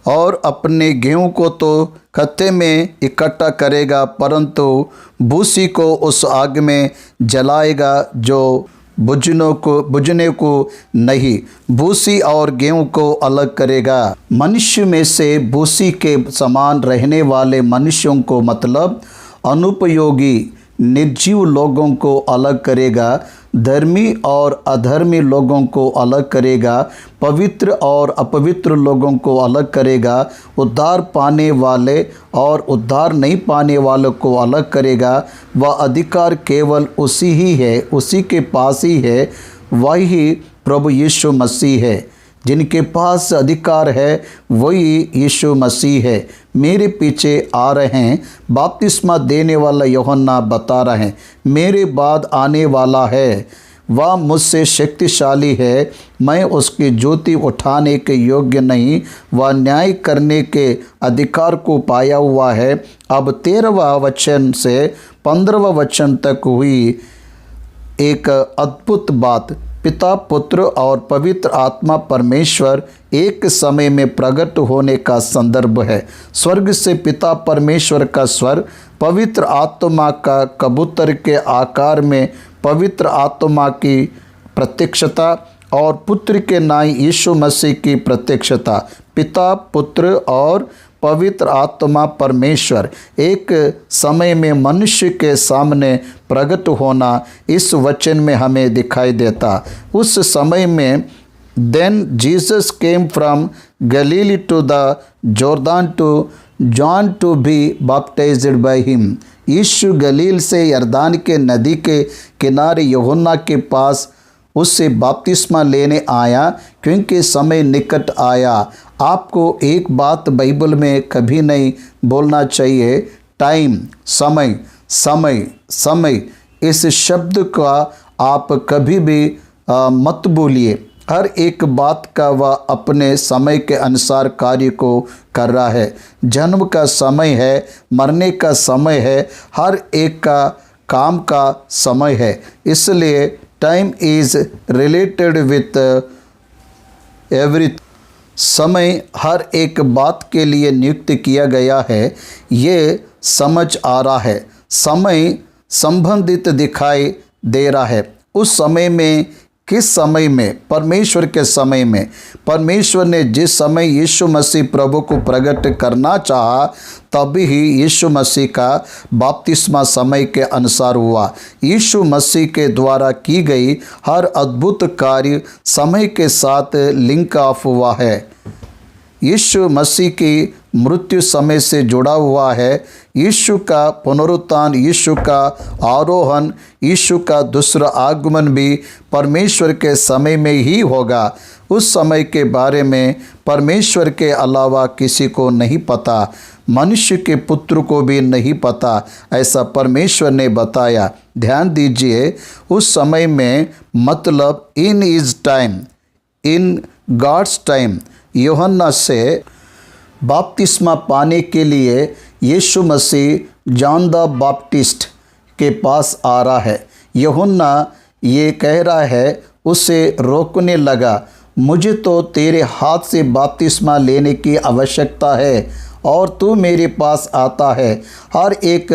Speaker 1: और अपने गेहूं को तो खत्ते में इकट्ठा करेगा, परंतु भूसी को उस आग में जलाएगा जो बुझने को नहीं, भूसी और गेहूं को अलग करेगा। मनुष्य में से भूसी के समान रहने वाले मनुष्यों को मतलब अनुपयोगी निर्जीव लोगों को अलग करेगा, धर्मी और अधर्मी लोगों को अलग करेगा, पवित्र और अपवित्र लोगों को अलग करेगा, उद्धार पाने वाले और उद्धार नहीं पाने वालों को अलग करेगा। वह अधिकार केवल उसी ही है, उसी के पास ही है, वही प्रभु यीशु मसीह है। जिनके पास अधिकार है वही यीशु मसीह है। मेरे पीछे आ रहे हैं, बपतिस्मा देने वाला यूहन्ना बता रहे हैं, मेरे बाद आने वाला है, वह मुझसे शक्तिशाली है, मैं उसकी ज्योति उठाने के योग्य नहीं, वह न्याय करने के अधिकार को पाया हुआ है। अब 13वां वचन से 15वां वचन तक हुई एक अद्भुत बात। पिता, पुत्र और पवित्र आत्मा परमेश्वर एक समय में प्रकट होने का संदर्भ है। स्वर्ग से पिता परमेश्वर का स्वर, पवित्र आत्मा का कबूतर के आकार में पवित्र आत्मा की प्रत्यक्षता और पुत्र के नाई यीशु मसीह की प्रत्यक्षता। पिता, पुत्र और पवित्र आत्मा परमेश्वर एक समय में मनुष्य के सामने प्रकट होना इस वचन में हमें दिखाई देता। उस समय में then Jesus came from Galilee to the Jordan to John to be baptised by him. Yeshu Galilee से यरदान के नदी के किनारे यूहन्ना के पास उससे बपतिस्मा लेने आया, क्योंकि समय निकट आया। आपको एक बात बाइबल में कभी नहीं बोलना चाहिए, टाइम, समय, समय, समय, इस शब्द का आप कभी भी मत बोलिए। हर एक बात का वह अपने समय के अनुसार कार्य को कर रहा है। जन्म का समय है, मरने का समय है, हर एक का काम का समय है। इसलिए time is related with every. समय हर एक बात के लिए नियुक्त किया गया है, ये समझ आ रहा है। समय संबंधित दिखाई दे रहा है। उस समय में, किस समय में? परमेश्वर के समय में। परमेश्वर ने जिस समय यीशु मसीह प्रभु को प्रकट करना चाहा, तभी ही यीशु मसीह का बपतिस्मा समय के अनुसार हुआ। यीशु मसीह के द्वारा की गई हर अद्भुत कार्य समय के साथ लिंक ऑफ हुआ है। यीशु मसीह की मृत्यु समय से जुड़ा हुआ है। यीशु का पुनरुत्थान, यीशु का आरोहण, यीशु का दूसरा आगमन भी परमेश्वर के समय में ही होगा। उस समय के बारे में परमेश्वर के अलावा किसी को नहीं पता, मनुष्य के पुत्र को भी नहीं पता, ऐसा परमेश्वर ने बताया। ध्यान दीजिए, उस समय में मतलब in his time, in God's time. Yuhanna से बपतिस्मा पाने के लिए Yeshu Masih John the Baptist के पास आ रहा है। यूहन्ना ये कह रहा है, उसे रोकने लगा, मुझे तो तेरे हाथ से बपतिस्मा लेने की आवश्यकता है और तू मेरे पास आता है। हर एक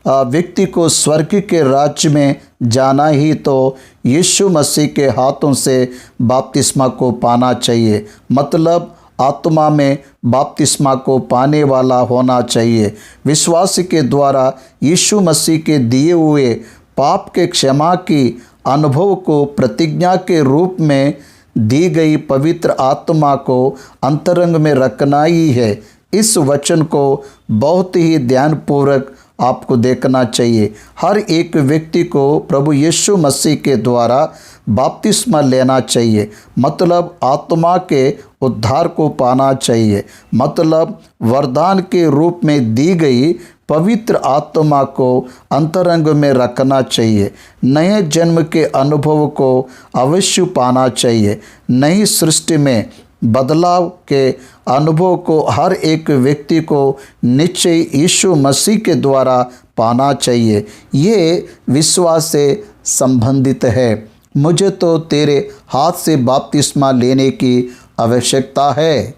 Speaker 1: व्यक्ति को स्वर्ग के राज्य में जाना ही तो यीशु मसीह के हाथों से बपतिस्मा को पाना चाहिए, मतलब आत्मा में बपतिस्मा को पाने वाला होना चाहिए। विश्वास के द्वारा यीशु मसीह के दिए हुए पाप के क्षमा की अनुभव को प्रतिज्ञा के रूप में दी गई पवित्र आत्मा को अंतरंग में रखना ही है। इस वचन को बहुत ही ध्यानपूर्वक आपको देखना चाहिए। हर एक व्यक्ति को प्रभु यीशु मसीह के द्वारा बपतिस्मा लेना चाहिए, मतलब आत्मा के उद्धार को पाना चाहिए, मतलब वरदान के रूप में दी गई पवित्र आत्मा को अंतरंग में रखना चाहिए। नए जन्म के अनुभव को अवश्य पाना चाहिए। नई सृष्टि में बदलाव के अनुभव को हर एक व्यक्ति को निश्चय यीशु मसीह के द्वारा पाना चाहिए। ये विश्वास से संबंधित है। मुझे तो तेरे हाथ से बपतिस्मा लेने की आवश्यकता है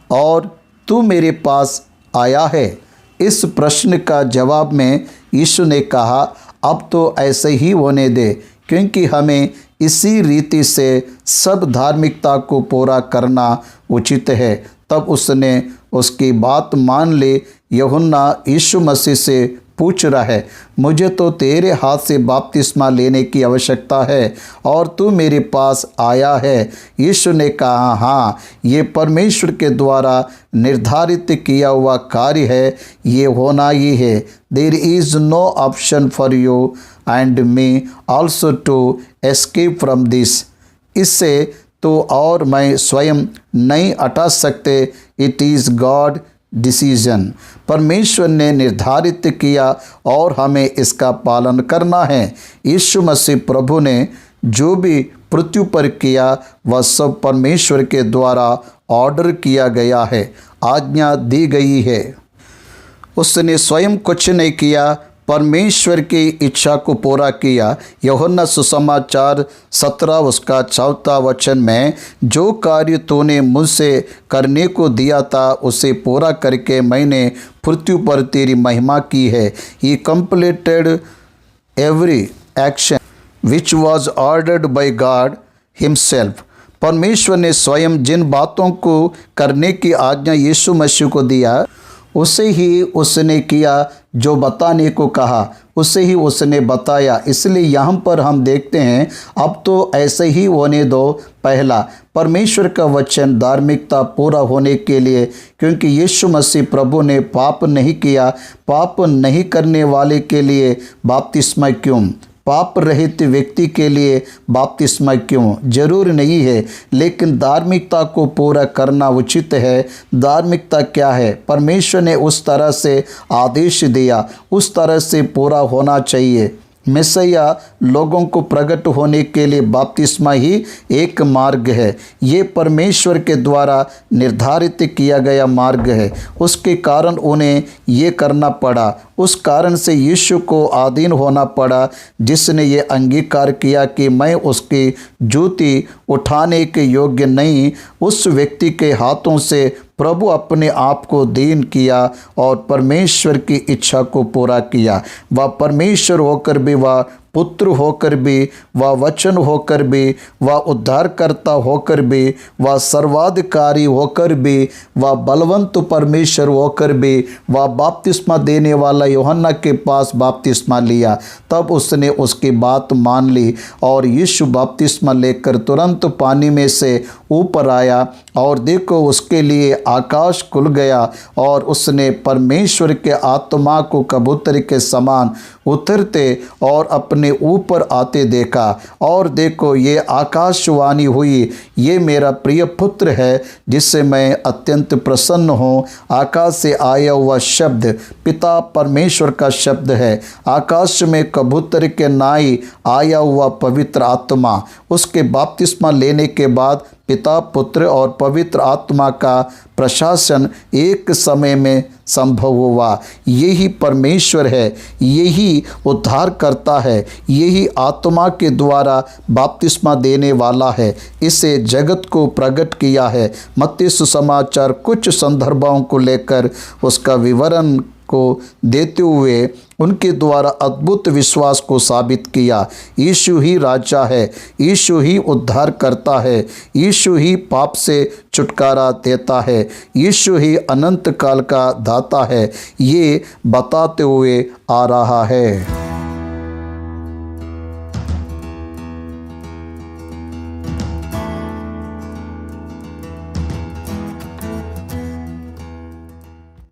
Speaker 1: और तू मेरे पास आया है। इस प्रश्न का जवाब में यीशु ने कहा, अब तो ऐसे ही होने दे, क्योंकि हमें इसी रीति से सब धार्मिकता को पूरा करना उचित है। तब उसने उसकी बात मान ली। यूहन्ना यीशु मसीह से पूछ रहा है, मुझे तो तेरे हाथ से बपतिस्मा लेने की आवश्यकता है और तू मेरे पास आया है। यीशु ने कहा, हाँ, ये परमेश्वर के द्वारा निर्धारित किया हुआ कार्य है, ये होना ही है। There is no option for you and me also to escape from this. इससे तो और मैं स्वयं नहीं हटा सकते। It is God decision. परमेश्वर ने निर्धारित किया और हमें इसका पालन करना है। यीशु मसीह प्रभु ने जो भी पृथ्वी पर किया वह सब परमेश्वर के द्वारा ऑर्डर किया गया है, आज्ञा दी गई है। उसने स्वयं कुछ नहीं किया, परमेश्वर की इच्छा को पूरा किया। यूहन्ना सुसमाचार 17 उसका 4 वचन में, जो कार्य तूने मुझसे करने को दिया था उसे पूरा करके मैंने पृथ्वी पर तेरी महिमा की है। ही completed every action which was ordered bye God himself. परमेश्वर ने स्वयं जिन बातों को करने की आज्ञा यीशु मसीह को दिया, उसे ही उसने किया। जो बताने को कहा उसे ही उसने बताया। इसलिए यहाँ पर हम देखते हैं, अब तो ऐसे ही होने दो। पहला, परमेश्वर का वचन धार्मिकता पूरा होने के लिए, क्योंकि यीशु मसीह प्रभु ने पाप नहीं किया। पाप नहीं करने वाले के लिए बपतिस्मा क्यों? पाप रहित व्यक्ति के लिए बपतिस्मा क्यों? जरूर नहीं है, लेकिन धार्मिकता को पूरा करना उचित है। धार्मिकता क्या है? परमेश्वर ने उस तरह से आदेश दिया, उस तरह से पूरा होना चाहिए। मैसिया लोगों को प्रकट होने के लिए बपतिस्मा ही एक मार्ग है। ये परमेश्वर के द्वारा निर्धारित किया गया मार्ग है। उसके कारण उन्हें ये करना पड़ा। उस कारण से यीशु को अधीन होना पड़ा, जिसने ये अंगीकार किया कि मैं उसकी जूती उठाने के योग्य नहीं। उस व्यक्ति के हाथों से प्रभु अपने आप को दीन किया और परमेश्वर की इच्छा को पूरा किया। वह परमेश्वर होकर भी, वह पुत्र होकर भी, वह वचन होकर भी, वह उद्धारकर्ता होकर भी, वह सर्वाधिकारी होकर भी, वह बलवंत परमेश्वर होकर भी, वह बपतिस्मा देने वाला यूहन्ना के पास बपतिस्मा लिया। तब उसने उसकी बात मान ली और यीशु बपतिस्मा लेकर तुरंत पानी में से ऊपर आया और देखो उसके लिए आकाश खुल गया और उसने परमेश्वर के आत्मा को कबूतर के समान उतरते और अपने ऊपर आते देखा। और देखो ये आकाशवाणी हुई, ये मेरा प्रिय पुत्र है जिससे मैं अत्यंत प्रसन्न हूँ। आकाश से आया हुआ शब्द पिता परमेश्वर का शब्द है। आकाश में कबूतर के नाई आया हुआ पवित्र आत्मा। उसके बपतिस्मा लेने के बाद पिता, पुत्र और पवित्र आत्मा का प्रशासन एक समय में संभव हुआ। यही परमेश्वर है, यही उद्धार करता है, यही आत्मा के द्वारा बपतिस्मा देने वाला है। इसे जगत को प्रकट किया है। मत्ती सुसमाचार कुछ संदर्भों को लेकर उसका विवरण को देते हुए उनके द्वारा अद्भुत विश्वास को साबित किया। यीशु ही राजा है, यीशु ही उद्धार करता है, यीशु ही पाप से छुटकारा देता है, यीशु ही अनंत काल का दाता है। ये बताते हुए आ रहा है।